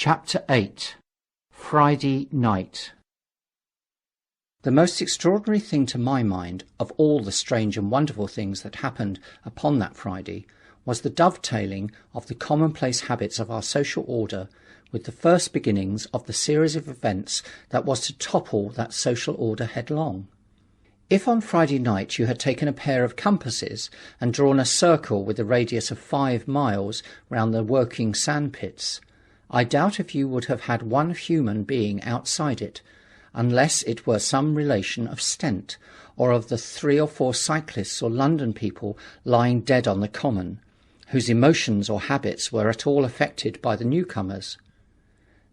Chapter 8. Friday Night. The most extraordinary thing to my mind, of all the strange and wonderful things that happened upon that Friday, was the dovetailing of the commonplace habits of our social order with the first beginnings of the series of events that was to topple that social order headlong. If on Friday night you had taken a pair of compasses and drawn a circle with a radius of 5 miles round the working sandpits, I doubt if you would have had one human being outside it, unless it were some relation of Stent, or of the 3 or 4 cyclists or London people lying dead on the common, whose emotions or habits were at all affected by the newcomers.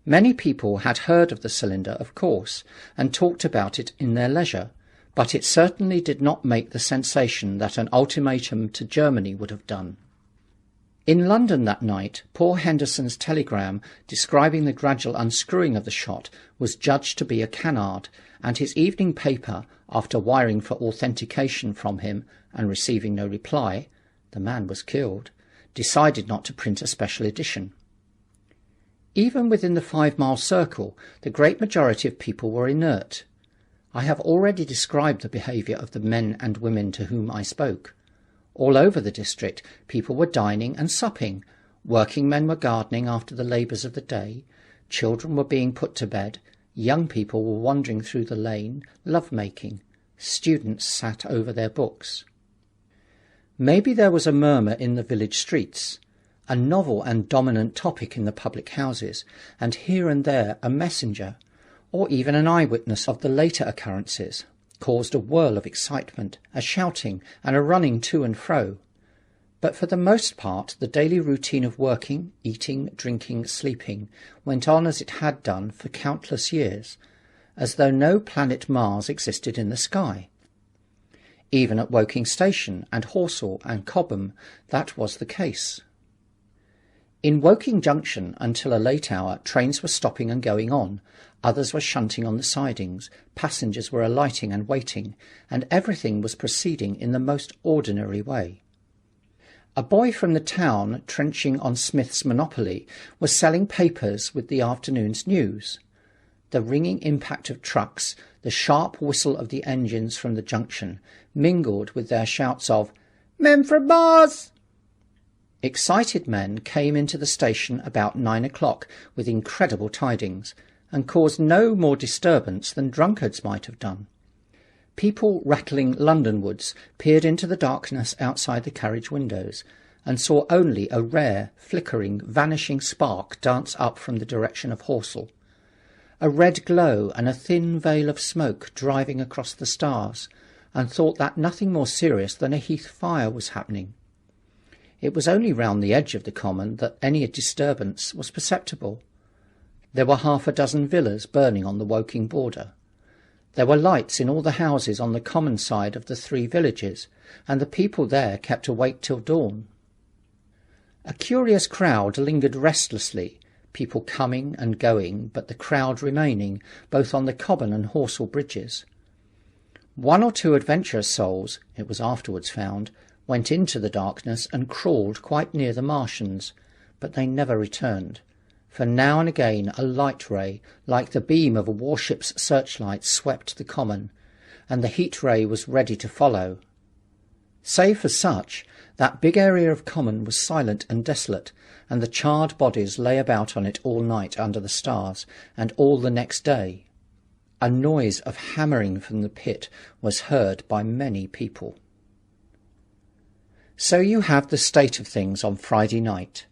Many people had heard of the cylinder, of course, and talked about it in their leisure, but it certainly did not make the sensation that an ultimatum to Germany would have done. In London that night, poor Henderson's telegram describing the gradual unscrewing of the shot was judged to be a canard, and his evening paper, after wiring for authentication from him and receiving no reply — the man was killed — decided not to print a special edition. Even within the 5-mile circle, the great majority of people were inert. I have already described the behaviour of the men and women to whom I spoke. All over the district people were dining and supping, working men were gardening after the labours of the day, children were being put to bed, young people were wandering through the lane, love-making, students sat over their books. Maybe there was a murmur in the village streets, a novel and dominant topic in the public houses, and here and there a messenger, or even an eyewitness of the later occurrences, caused a whirl of excitement, a shouting, and a running to and fro. But for the most part the daily routine of working, eating, drinking, sleeping went on as it had done for countless years, as though no planet Mars existed in the sky. Even at Woking Station and Horsell and Cobham that was the case. In Woking Junction, until a late hour, trains were stopping and going on, others were shunting on the sidings, passengers were alighting and waiting, and everything was proceeding in the most ordinary way. A boy from the town, trenching on Smith's monopoly, was selling papers with the afternoon's news. The ringing impact of trucks, the sharp whistle of the engines from the junction, mingled with their shouts of "Men from Mars!" Excited men came into the station about 9 o'clock with incredible tidings, and caused no more disturbance than drunkards might have done. People rattling Londonwards peered into the darkness outside the carriage windows, and saw only a rare, flickering, vanishing spark dance up from the direction of Horsell, a red glow and a thin veil of smoke driving across the stars, and thought that nothing more serious than a heath fire was happening. It was only round the edge of the common that any disturbance was perceptible. There were 6 villas burning on the Woking border. There were lights in all the houses on the common side of the 3 villages, and the people there kept awake till dawn. A curious crowd lingered restlessly, people coming and going, but the crowd remaining, both on the Cobham and Horsell bridges. 1 or 2 adventurous souls, it was afterwards found, went into the darkness and crawled quite near the Martians, but they never returned, for now and again a light ray, like the beam of a warship's searchlight, swept the common, and the heat ray was ready to follow. Save for such, that big area of common was silent and desolate, and the charred bodies lay about on it all night under the stars, and all the next day. A noise of hammering from the pit was heard by many people. So you have the state of things on Friday night.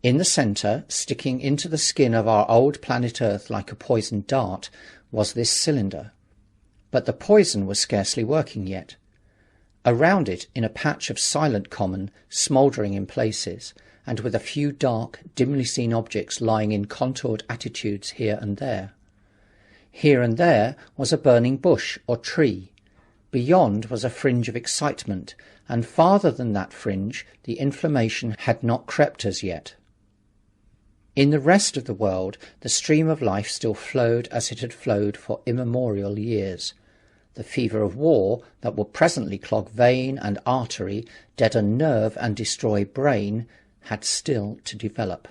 In the centre, sticking into the skin of our old planet Earth like a poisoned dart, was this cylinder. But the poison was scarcely working yet. Around it, in a patch of silent common, smouldering in places, and with a few dark, dimly seen objects lying in contoured attitudes here and there. Here and there was a burning bush or tree. Beyond was a fringe of excitement, and farther than that fringe the inflammation had not crept as yet. In the rest of the world the stream of life still flowed as it had flowed for immemorial years. The fever of war that will presently clog vein and artery, deaden nerve and destroy brain, had still to develop.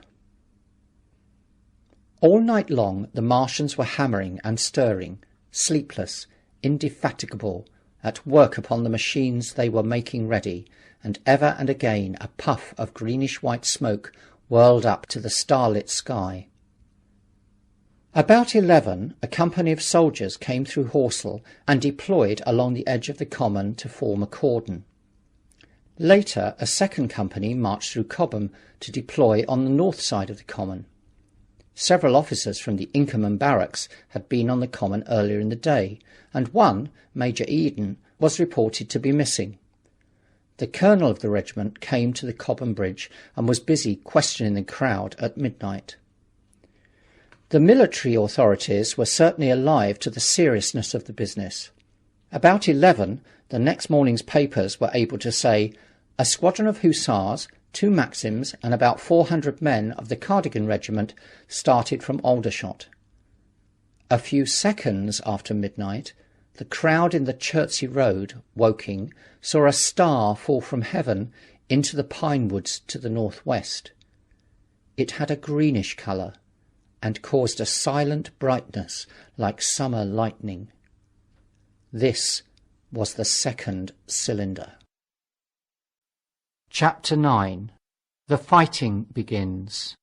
All night long the Martians were hammering and stirring, sleepless, indefatigable, at work upon the machines they were making ready, and ever and again a puff of greenish-white smoke whirled up to the starlit sky. About 11, a company of soldiers came through Horsell and deployed along the edge of the common to form a cordon. Later, a second company marched through Cobham to deploy on the north side of the common. Several officers from the Inkerman barracks had been on the common earlier in the day, and one, Major Eden, was reported to be missing. The colonel of the regiment came to the Cobham Bridge and was busy questioning the crowd at midnight. The military authorities were certainly alive to the seriousness of the business. About 11, the next morning's papers were able to say, "A squadron of hussars, 2 Maxims, and about 400 men of the Cardigan Regiment started from Aldershot." A few seconds after midnight, the crowd in the Chertsey Road, Woking, saw a star fall from heaven into the pine woods to the northwest. It had a greenish colour, and caused a silent brightness like summer lightning. This was the second cylinder. Chapter 9. The fighting begins.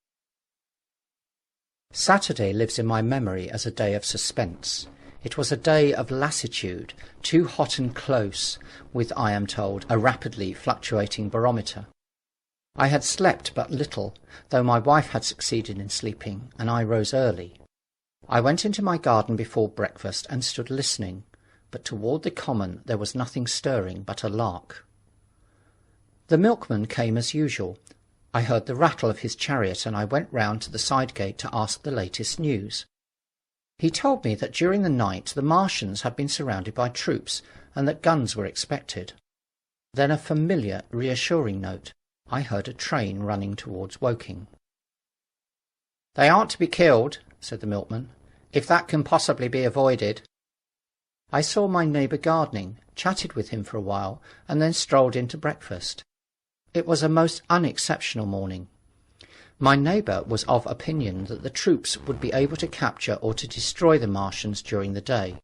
Saturday lives in my memory as a day of suspense. It was a day of lassitude, too hot and close, with, I am told, a rapidly fluctuating barometer. I had slept but little, though my wife had succeeded in sleeping, and I rose early. I went into my garden before breakfast and stood listening, but toward the common there was nothing stirring but a lark. The milkman came as usual. I heard the rattle of his chariot, and I went round to the side gate to ask the latest news. He told me that during the night the Martians had been surrounded by troops, and that guns were expected. Then a familiar, reassuring note. I heard a train running towards Woking. "They aren't to be killed," said the milkman, "if that can possibly be avoided." I saw my neighbour gardening, chatted with him for a while, and then strolled in to breakfast. It was a most unexceptional morning. My neighbour was of opinion that the troops would be able to capture or to destroy the Martians during the day.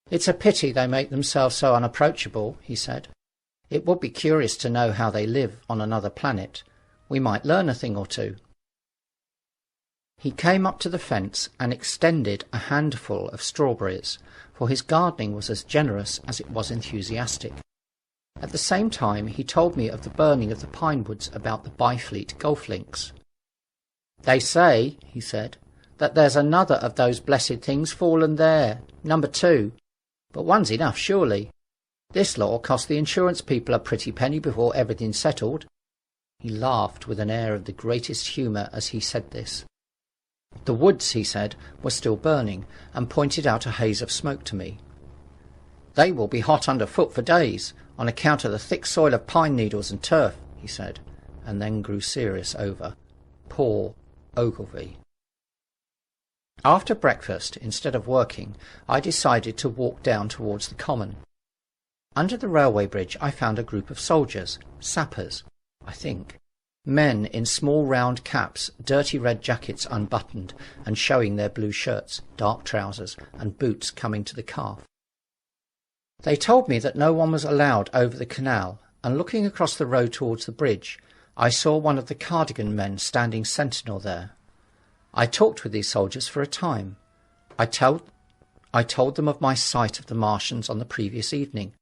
"It's a pity they make themselves so unapproachable," he said. "It would be curious to know how they live on another planet. We might learn a thing or two." He came up to the fence and extended a handful of strawberries, for his gardening was as generous as it was enthusiastic. At the same time he told me of the burning of the pine woods about the Byfleet golf links. "They say," he said, "that there's another of those blessed things fallen there, number 2. But one's enough, surely. This law cost the insurance people a pretty penny before everything's settled." He laughed with an air of the greatest humour as he said this. The woods, he said, were still burning, and pointed out a haze of smoke to me. "They will be hot underfoot for days, on account of the thick soil of pine needles and turf," he said, and then grew serious over poor Ogilvy. After breakfast, instead of working, I decided to walk down towards the common. Under the railway bridge I found a group of soldiers, sappers, I think, men in small round caps, dirty red jackets unbuttoned and showing their blue shirts, dark trousers, and boots coming to the calf. They told me that no one was allowed over the canal, and looking across the road towards the bridge, I saw one of the Cardigan men standing sentinel there. I talked with these soldiers for a time. I told them of my sight of the Martians on the previous evening.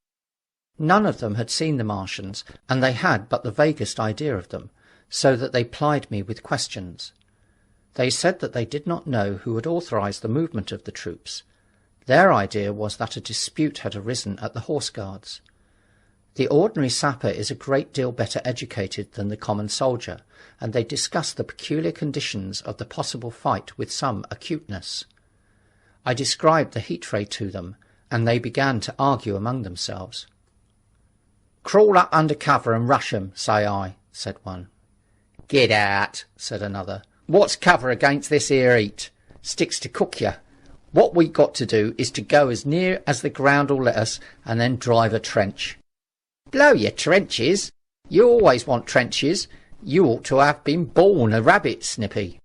None of them had seen the Martians, and they had but the vaguest idea of them, so that they plied me with questions. They said that they did not know who had authorised the movement of the troops. Their idea was that a dispute had arisen at the Horse Guards. The ordinary sapper is a great deal better educated than the common soldier, and they discussed the peculiar conditions of the possible fight with some acuteness. I described the heat ray to them, and they began to argue among themselves. "Crawl up under cover and rush 'em, say I," said one. "Get out," said another. "What's cover against this here heat? Sticks to cook you. What we got to do is to go as near as the ground'll let us, and then drive a trench." "Blow your trenches! You always want trenches. You ought to have been born a rabbit, Snippy."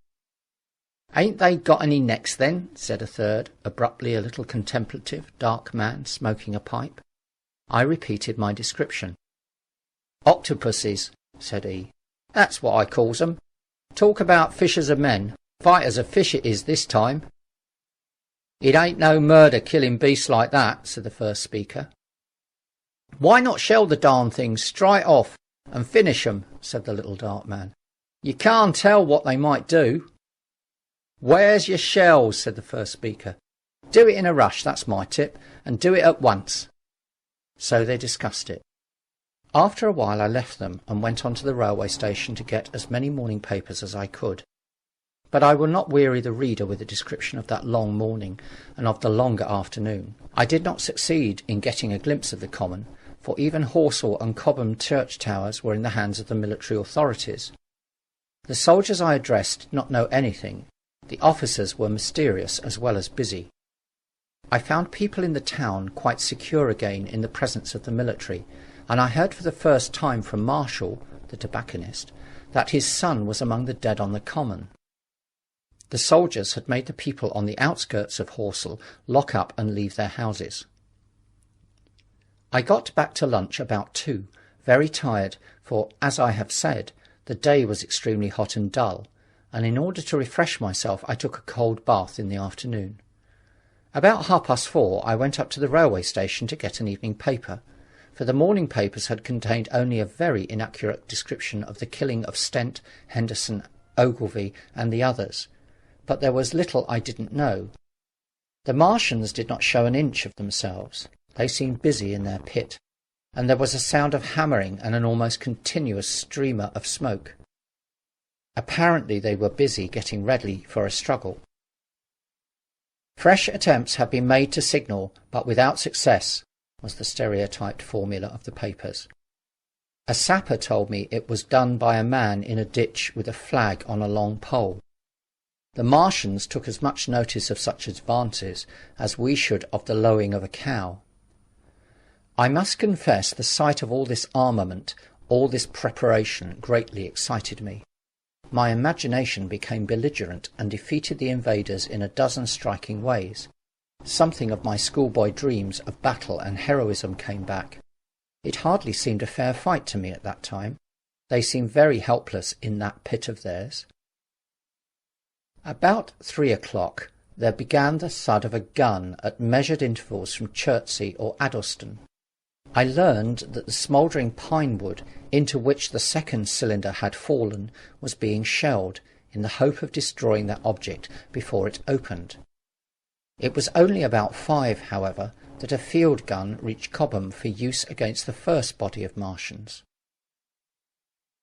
"Ain't they got any necks then?" said a third, abruptly, a little contemplative, dark man, smoking a pipe. I repeated my description. "Octopuses," said he. "That's what I calls 'em. Talk about fishers of men. Fighters of fish it is this time." "It ain't no murder killing beasts like that," said the first speaker. "Why not shell the darn things straight off and finish 'em?" said the little dark man. "You can't tell what they might do." "Where's your shells?" said the first speaker. "Do it in a rush, that's my tip, and do it at once." So they discussed it. After a while I left them and went on to the railway station to get as many morning papers as I could. But I will not weary the reader with a description of that long morning and of the longer afternoon. I did not succeed in getting a glimpse of the common, for even Horsell and Cobham church towers were in the hands of the military authorities. The soldiers I addressed did not know anything. The officers were mysterious as well as busy. I found people in the town quite secure again in the presence of the military, and I heard for the first time from Marshall, the tobacconist, that his son was among the dead on the common. The soldiers had made the people on the outskirts of Horsell lock up and leave their houses. I got back to lunch about 2, very tired, for, as I have said, the day was extremely hot and dull, and in order to refresh myself I took a cold bath in the afternoon. About 4:30 I went up to the railway station to get an evening paper, for the morning papers had contained only a very inaccurate description of the killing of Stent, Henderson, Ogilvy, and the others, but there was little I didn't know. The Martians did not show an inch of themselves. They seemed busy in their pit, and there was a sound of hammering and an almost continuous streamer of smoke. Apparently they were busy getting ready for a struggle. "Fresh attempts have been made to signal, but without success," was the stereotyped formula of the papers. A sapper told me it was done by a man in a ditch with a flag on a long pole. The Martians took as much notice of such advances as we should of the lowing of a cow. I must confess the sight of all this armament, all this preparation, greatly excited me. My imagination became belligerent and defeated the invaders in a dozen striking ways. Something of my schoolboy dreams of battle and heroism came back. It hardly seemed a fair fight to me at that time. They seemed very helpless in that pit of theirs. About 3 o'clock there began the thud of a gun at measured intervals from Chertsey or Addleston. I learned that the smouldering pine wood into which the second cylinder had fallen was being shelled, in the hope of destroying that object before it opened. It was only about 5, however, that a field gun reached Cobham for use against the first body of Martians.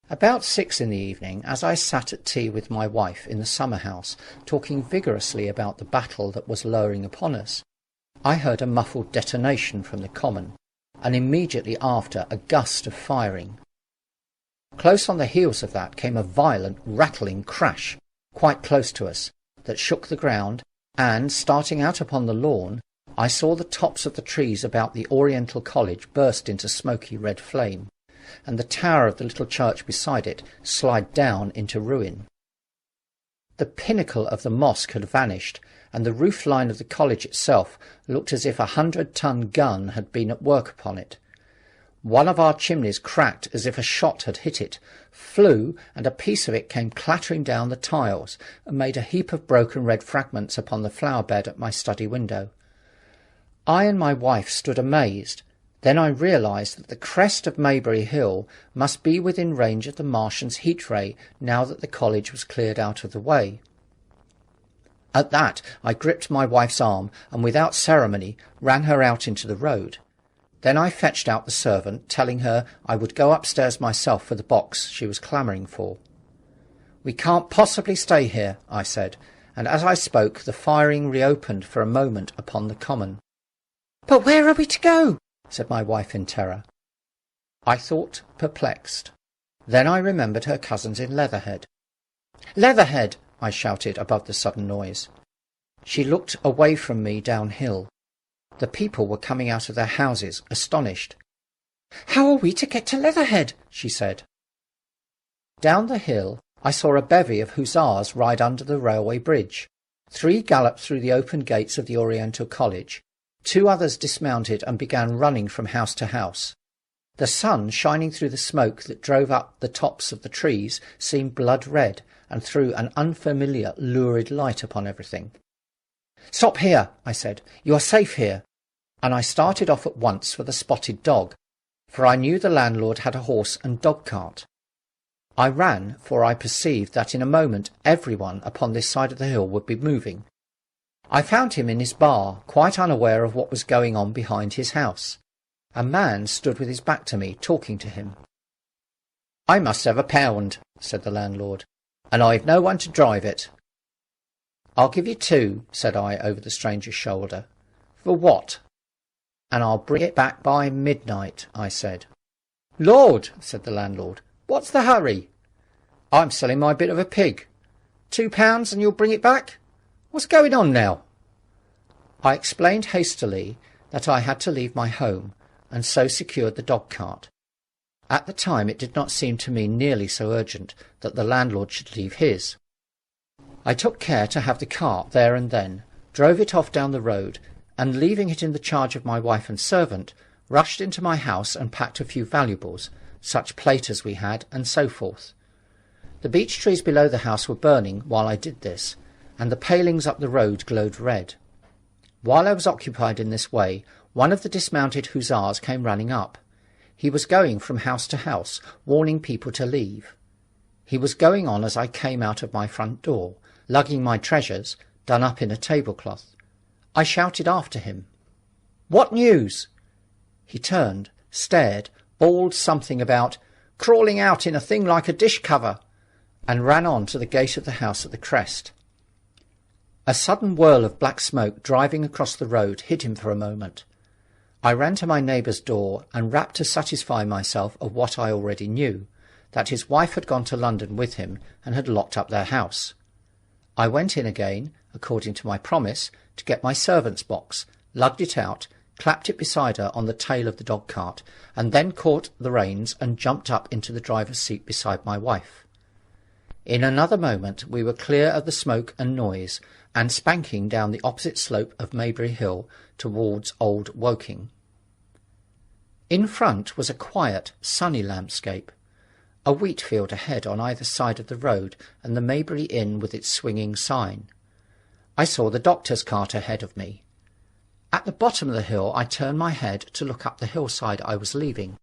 About 6 in the evening, as I sat at tea with my wife in the summer-house, talking vigorously about the battle that was lowering upon us, I heard a muffled detonation from the common, and immediately after a gust of firing. Close on the heels of that came a violent, rattling crash, quite close to us, that shook the ground, and, starting out upon the lawn, I saw the tops of the trees about the Oriental College burst into smoky red flame, and the tower of the little church beside it slide down into ruin. The pinnacle of the mosque had vanished, and the roof line of the college itself looked as if 100-ton gun had been at work upon it. One of our chimneys cracked as if a shot had hit it, flew, and a piece of it came clattering down the tiles, and made a heap of broken red fragments upon the flower bed at my study window. I and my wife stood amazed. Then I realised that the crest of Maybury Hill must be within range of the Martians' heat ray now that the college was cleared out of the way. At that I gripped my wife's arm, and without ceremony ran her out into the road. Then I fetched out the servant, telling her I would go upstairs myself for the box she was clamouring for. "We can't possibly stay here," I said, and as I spoke the firing reopened for a moment upon the common. "But where are we to go?" said my wife in terror. I thought, perplexed. Then I remembered her cousins in Leatherhead. "Leatherhead!" I shouted above the sudden noise. She looked away from me downhill. The people were coming out of their houses, astonished. "How are we to get to Leatherhead?" she said. Down the hill I saw a bevy of hussars ride under the railway bridge. 3 galloped through the open gates of the Oriental College. 2 others dismounted and began running from house to house. The sun, shining through the smoke that drove up the tops of the trees, seemed blood-red, and threw an unfamiliar, lurid light upon everything. "Stop here," I said. "You are safe here." And I started off at once for the Spotted Dog, for I knew the landlord had a horse and dog-cart. I ran, for I perceived that in a moment everyone upon this side of the hill would be moving. I found him in his bar, quite unaware of what was going on behind his house. A man stood with his back to me, talking to him. "I must have £1," said the landlord, "and I've no one to drive it." "I'll give you 2, said I over the stranger's shoulder. "For what?" "And I'll bring it back by midnight," I said. "Lord," said the landlord, "what's the hurry?" "I'm selling my bit of a pig." £2 and you'll bring it back? What's going on now?" I explained hastily that I had to leave my home, and so secured the dog-cart. At the time it did not seem to me nearly so urgent that the landlord should leave his. I took care to have the cart there and then, drove it off down the road, and leaving it in the charge of my wife and servant, rushed into my house and packed a few valuables, such plate as we had, and so forth. The beech trees below the house were burning while I did this, and the palings up the road glowed red. While I was occupied in this way, one of the dismounted hussars came running up. He was going from house to house, warning people to leave. He was going on as I came out of my front door, lugging my treasures, done up in a tablecloth. I shouted after him, "What news?" He turned, stared, bawled something about crawling out in a thing like a dish-cover, and ran on to the gate of the house at the crest. A sudden whirl of black smoke driving across the road hid him for a moment. I ran to my neighbour's door and rapped to satisfy myself of what I already knew, that his wife had gone to London with him and had locked up their house. I went in again, according to my promise, to get my servant's box, lugged it out, clapped it beside her on the tail of the dog-cart, and then caught the reins and jumped up into the driver's seat beside my wife. In another moment we were clear of the smoke and noise, and spanking down the opposite slope of Maybury Hill towards Old Woking. In front was a quiet, sunny landscape, a wheat field ahead on either side of the road, and the Maybury Inn with its swinging sign. I saw the doctor's cart ahead of me. At the bottom of the hill I turned my head to look up the hillside I was leaving.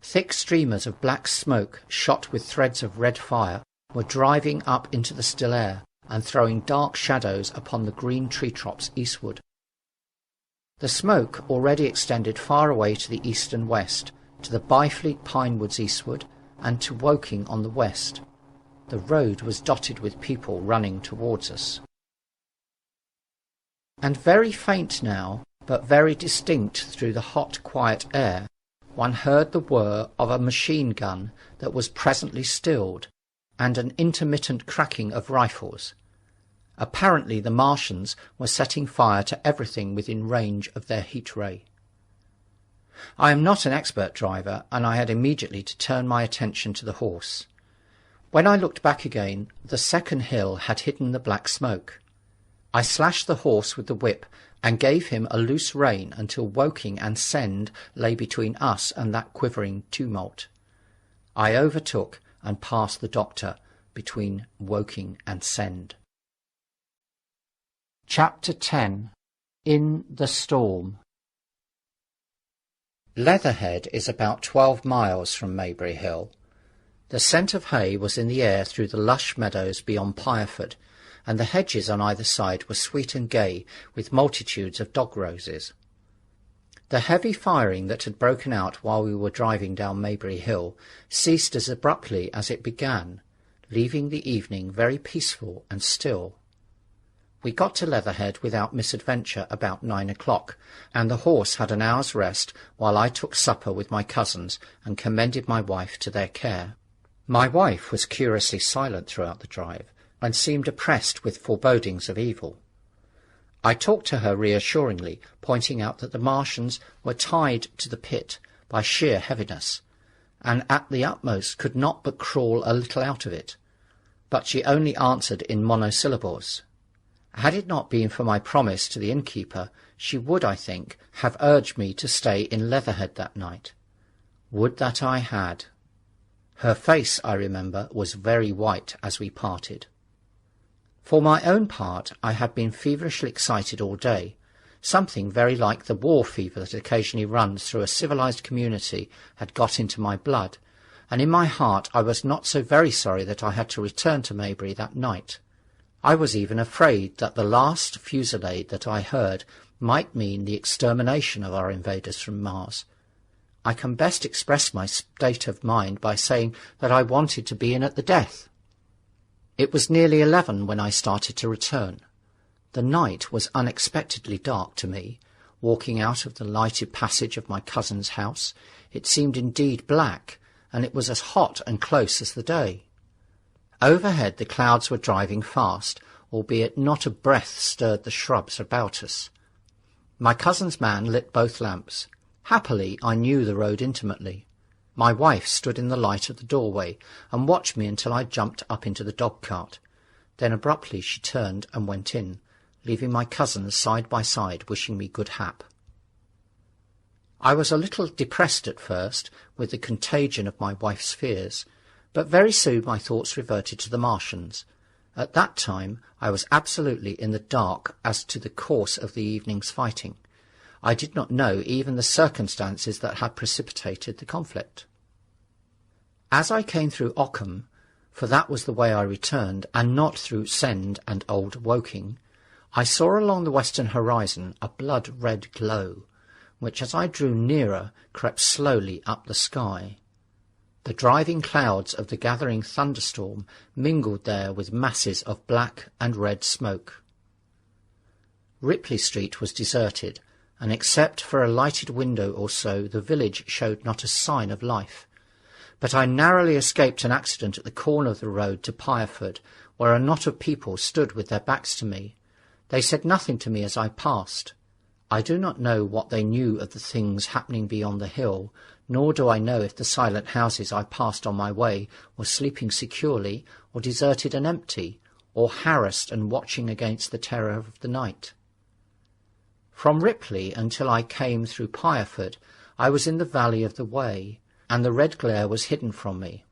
Thick streamers of black smoke, shot with threads of red fire, were driving up into the still air, and throwing dark shadows upon the green tree-tops eastward. The smoke already extended far away to the east and west, to the Byfleet pine woods eastward, and to Woking on the west. The road was dotted with people running towards us. And very faint now, but very distinct through the hot, quiet air, one heard the whir of a machine gun that was presently stilled, and an intermittent cracking of rifles. Apparently the Martians were setting fire to everything within range of their heat ray. I am not an expert driver, and I had immediately to turn my attention to the horse. When I looked back again, the second hill had hidden the black smoke. I slashed the horse with the whip, and gave him a loose rein until Woking and Send lay between us and that quivering tumult. I overtook and passed the doctor between Woking and Send. Chapter 10. In the Storm. Leatherhead is about 12 miles from Maybury Hill. The scent of hay was in the air through the lush meadows beyond Pireford, and the hedges on either side were sweet and gay with multitudes of dog-roses. The heavy firing that had broken out while we were driving down Maybury Hill ceased as abruptly as it began, leaving the evening very peaceful and still. We got to Leatherhead without misadventure about 9 o'clock, and the horse had an hour's rest while I took supper with my cousins and commended my wife to their care. My wife was curiously silent throughout the drive, and seemed oppressed with forebodings of evil. I talked to her reassuringly, pointing out that the Martians were tied to the pit by sheer heaviness, and at the utmost could not but crawl a little out of it. but she only answered in monosyllables. Had it not been for my promise to the innkeeper, she would, I think, have urged me to stay in Leatherhead that night. Would that I had. Her face, I remember, was very white as we parted. For my own part, I had been feverishly excited all day. Something very like the war fever that occasionally runs through a civilized community had got into my blood, and in my heart I was not so very sorry that I had to return to Maybury that night. I was even afraid that the last fusillade that I heard might mean the extermination of our invaders from Mars. I can best express my state of mind by saying that I wanted to be in at the death. It was nearly 11 when I started to return. The night was unexpectedly dark to me. Walking out of the lighted passage of my cousin's house, it seemed indeed black, and it was as hot and close as the day. Overhead the clouds were driving fast, albeit not a breath stirred the shrubs about us. My cousin's man lit both lamps. Happily, I knew the road intimately. My wife stood in the light of the doorway and watched me until I jumped up into the dog-cart. Then abruptly she turned and went in, leaving my cousins side by side wishing me good hap. I was a little depressed at first with the contagion of my wife's fears, but very soon my thoughts reverted to the Martians. At that time I was absolutely in the dark as to the course of the evening's fighting. I did not know even the circumstances that had precipitated the conflict. As I came through Ockham, for that was the way I returned, and not through Send and Old Woking, I saw along the western horizon a blood-red glow, which as I drew nearer crept slowly up the sky. The driving clouds of the gathering thunderstorm mingled there with masses of black and red smoke. Ripley Street was deserted, and except for a lighted window or so the village showed not a sign of life. But I narrowly escaped an accident at the corner of the road to Pireford, where a knot of people stood with their backs to me. They said nothing to me as I passed. I do not know what they knew of the things happening beyond the hill, nor do I know if the silent houses I passed on my way were sleeping securely, or deserted and empty, or harassed and watching against the terror of the night. From Ripley until I came through Pireford, I was in the valley of the Wey, and the red glare was hidden from me.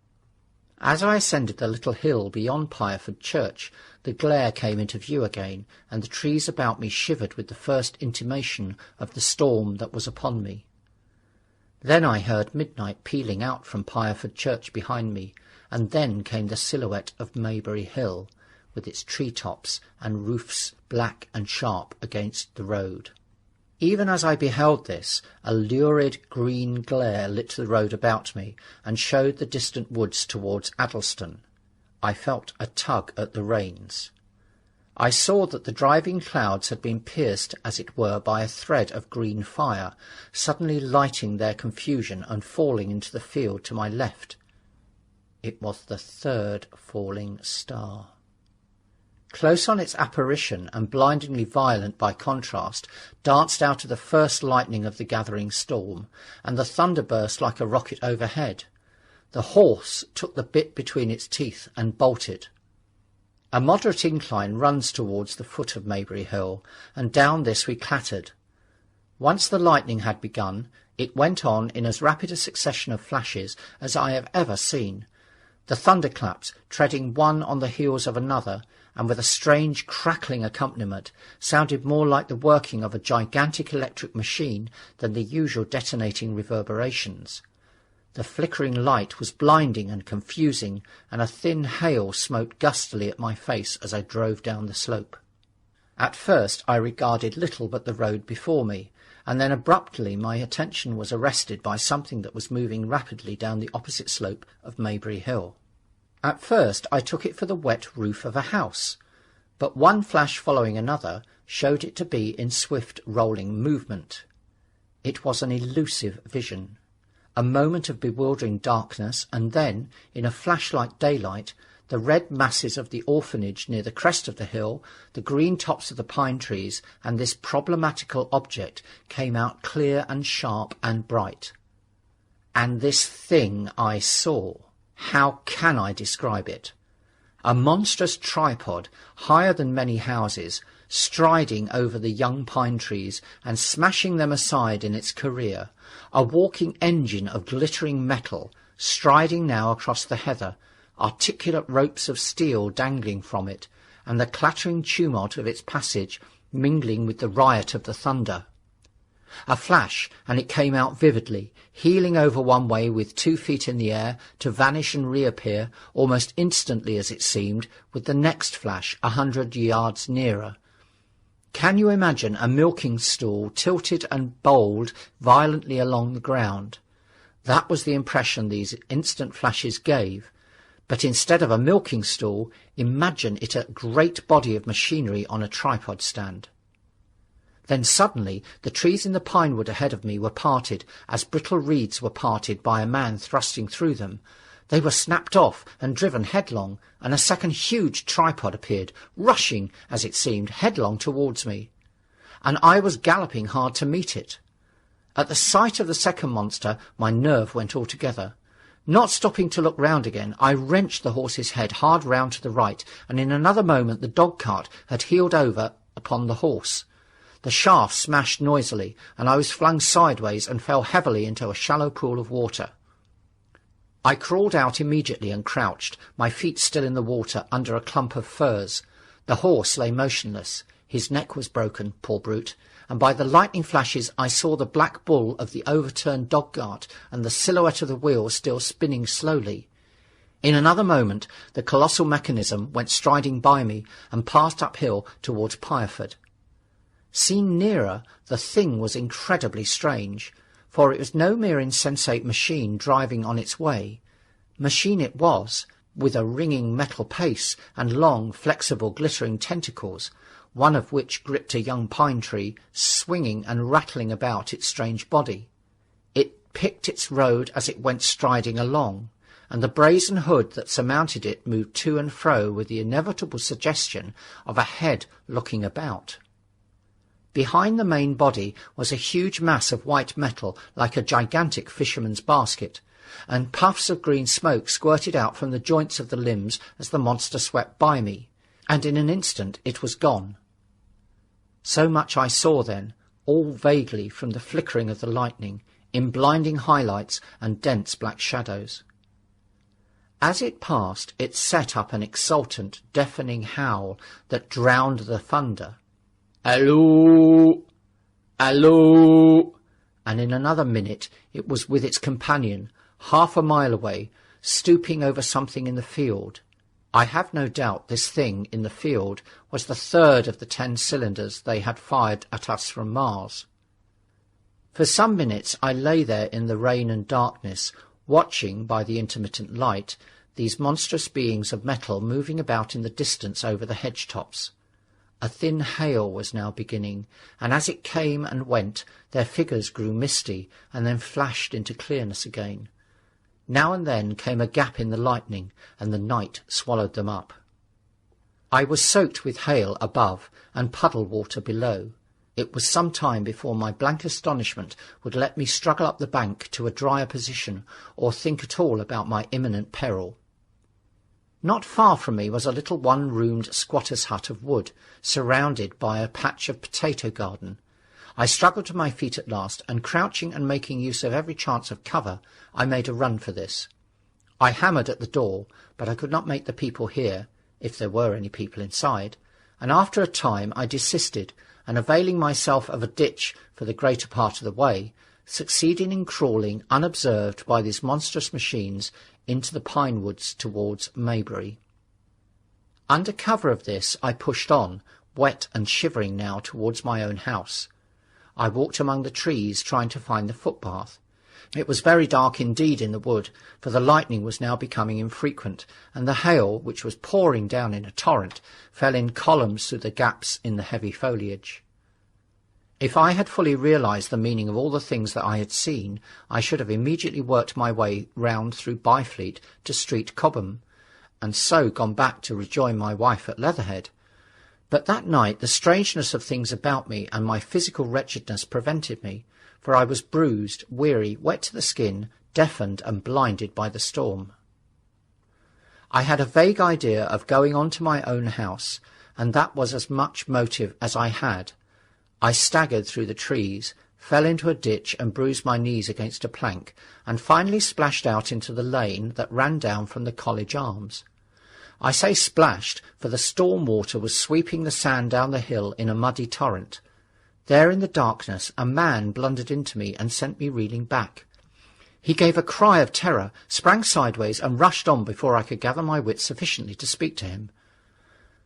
As I ascended the little hill beyond Pireford Church, the glare came into view again, and the trees about me shivered with the first intimation of the storm that was upon me. Then I heard midnight pealing out from Pireford Church behind me, and then came the silhouette of Maybury Hill, with its tree-tops and roofs black and sharp against the road. Even as I beheld this, a lurid green glare lit the road about me, and showed the distant woods towards Addlestone. I felt a tug at the reins. I saw that the driving clouds had been pierced, as it were, by a thread of green fire, suddenly lighting their confusion and falling into the field to my left. It was the third falling star. Close on its apparition, and blindingly violent by contrast, danced out of the first lightning of the gathering storm, and the thunder burst like a rocket overhead. The horse took the bit between its teeth and bolted. A moderate incline runs towards the foot of Maybury Hill, and down this we clattered. Once the lightning had begun, it went on in as rapid a succession of flashes as I have ever seen. The thunderclaps, treading one on the heels of another, and with a strange crackling accompaniment, sounded more like the working of a gigantic electric machine than the usual detonating reverberations. The flickering light was blinding and confusing, and a thin hail smote gustily at my face as I drove down the slope. At first I regarded little but the road before me, and then abruptly my attention was arrested by something that was moving rapidly down the opposite slope of Maybury Hill. At first I took it for the wet roof of a house, but one flash following another showed it to be in swift rolling movement. It was an elusive vision. A moment of bewildering darkness, and then, in a flash like daylight, the red masses of the orphanage near the crest of the hill, the green tops of the pine trees, and this problematical object came out clear and sharp and bright. And this thing I saw, how can I describe it? A monstrous tripod, higher than many houses, striding over the young pine trees and smashing them aside in its career, a walking engine of glittering metal, striding now across the heather, articulate ropes of steel dangling from it, and the clattering tumult of its passage mingling with the riot of the thunder. A flash, and it came out vividly, heeling over one way with 2 feet in the air, to vanish and reappear, almost instantly as it seemed, with the next flash 100 yards nearer. Can you imagine a milking stool tilted and bowled violently along the ground? That was the impression these instant flashes gave. But instead of a milking stool, imagine it a great body of machinery on a tripod stand. Then suddenly the trees in the pine wood ahead of me were parted, as brittle reeds were parted by a man thrusting through them. They were snapped off and driven headlong, and a second huge tripod appeared, rushing, as it seemed, headlong towards me. And I was galloping hard to meet it. At the sight of the second monster, my nerve went altogether. Not stopping to look round again, I wrenched the horse's head hard round to the right, and in another moment the dog-cart had heeled over upon the horse. The shaft smashed noisily, and I was flung sideways and fell heavily into a shallow pool of water. I crawled out immediately and crouched, my feet still in the water, under a clump of firs. The horse lay motionless. His neck was broken, poor brute, and by the lightning flashes I saw the black bull of the overturned dog-cart and the silhouette of the wheel still spinning slowly. In another moment the colossal mechanism went striding by me and passed uphill towards Pireford. Seen nearer, the thing was incredibly strange, for it was no mere insensate machine driving on its way. Machine it was, with a ringing metal pace and long, flexible, glittering tentacles, one of which gripped a young pine tree, swinging and rattling about its strange body. It picked its road as it went striding along, and the brazen hood that surmounted it moved to and fro with the inevitable suggestion of a head looking about. Behind the main body was a huge mass of white metal like a gigantic fisherman's basket, and puffs of green smoke squirted out from the joints of the limbs as the monster swept by me, and in an instant it was gone. So much I saw then, all vaguely from the flickering of the lightning, in blinding highlights and dense black shadows. As it passed, it set up an exultant, deafening howl that drowned the thunder. "Alloo! Alloo!" And in another minute it was with its companion, half a mile away, stooping over something in the field. I have no doubt this thing in the field was the third of the 10 cylinders they had fired at us from Mars. For some minutes I lay there in the rain and darkness, watching, by the intermittent light, these monstrous beings of metal moving about in the distance over the hedge-tops. A thin hail was now beginning, and as it came and went, their figures grew misty and then flashed into clearness again. Now and then came a gap in the lightning, and the night swallowed them up. I was soaked with hail above and puddle water below. It was some time before my blank astonishment would let me struggle up the bank to a drier position or think at all about my imminent peril. Not far from me was a little one-roomed squatter's hut of wood, surrounded by a patch of potato garden. I struggled to my feet at last, and crouching and making use of every chance of cover, I made a run for this. I hammered at the door, but I could not make the people hear, if there were any people inside, and after a time I desisted, and availing myself of a ditch for the greater part of the way, succeeded in crawling unobserved by these monstrous machines into the pine woods towards Maybury. Under cover of this I pushed on, wet and shivering now, towards my own house. I walked among the trees, trying to find the footpath. It was very dark indeed in the wood, for the lightning was now becoming infrequent, and the hail, which was pouring down in a torrent, fell in columns through the gaps in the heavy foliage. If I had fully realized the meaning of all the things that I had seen, I should have immediately worked my way round through Byfleet to Street Cobham, and so gone back to rejoin my wife at Leatherhead. But that night the strangeness of things about me and my physical wretchedness prevented me, for I was bruised, weary, wet to the skin, deafened and blinded by the storm. I had a vague idea of going on to my own house, and that was as much motive as I had. I staggered through the trees, fell into a ditch and bruised my knees against a plank, and finally splashed out into the lane that ran down from the College Arms. I say splashed, for the storm water was sweeping the sand down the hill in a muddy torrent. There in the darkness a man blundered into me and sent me reeling back. He gave a cry of terror, sprang sideways, and rushed on before I could gather my wits sufficiently to speak to him.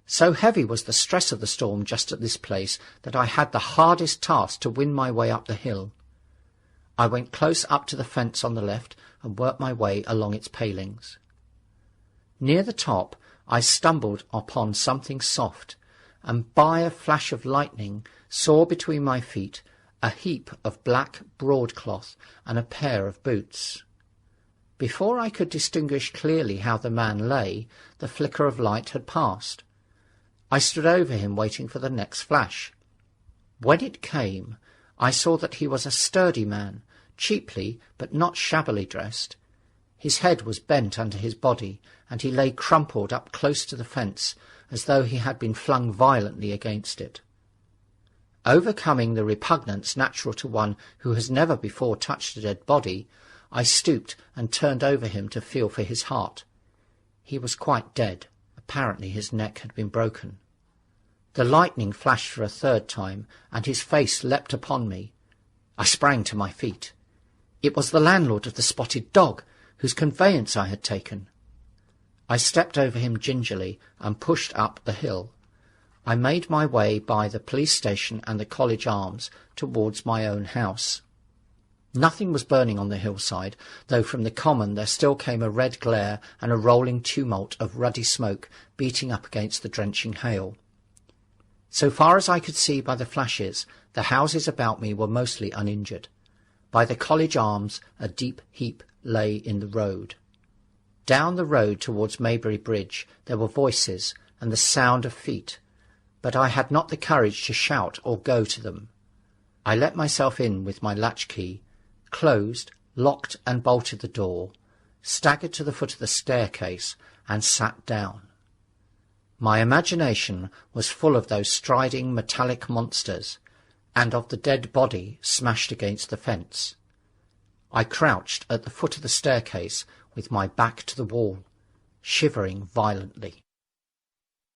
So heavy was the stress of the storm just at this place that I had the hardest task to win my way up the hill. I went close up to the fence on the left and worked my way along its palings. Near the top I stumbled upon something soft, and by a flash of lightning saw between my feet a heap of black broadcloth and a pair of boots. Before I could distinguish clearly how the man lay, the flicker of light had passed. I stood over him waiting for the next flash. When it came, I saw that he was a sturdy man, cheaply but not shabbily dressed. His head was bent under his body, and he lay crumpled up close to the fence, as though he had been flung violently against it. Overcoming the repugnance natural to one who has never before touched a dead body, I stooped and turned over him to feel for his heart. He was quite dead. Apparently his neck had been broken. The lightning flashed for a third time, and his face leapt upon me. I sprang to my feet. It was the landlord of the Spotted Dog, whose conveyance I had taken. I stepped over him gingerly and pushed up the hill. I made my way by the police station and the College Arms towards my own house. Nothing was burning on the hillside, though from the common there still came a red glare and a rolling tumult of ruddy smoke beating up against the drenching hail. So far as I could see by the flashes, the houses about me were mostly uninjured. By the College Arms a deep heap lay in the road. Down the road towards Maybury Bridge there were voices and the sound of feet, but I had not the courage to shout or go to them. I let myself in with my latchkey, closed, locked and bolted the door, staggered to the foot of the staircase, and sat down. My imagination was full of those striding metallic monsters, and of the dead body smashed against the fence. I crouched at the foot of the staircase with my back to the wall, shivering violently.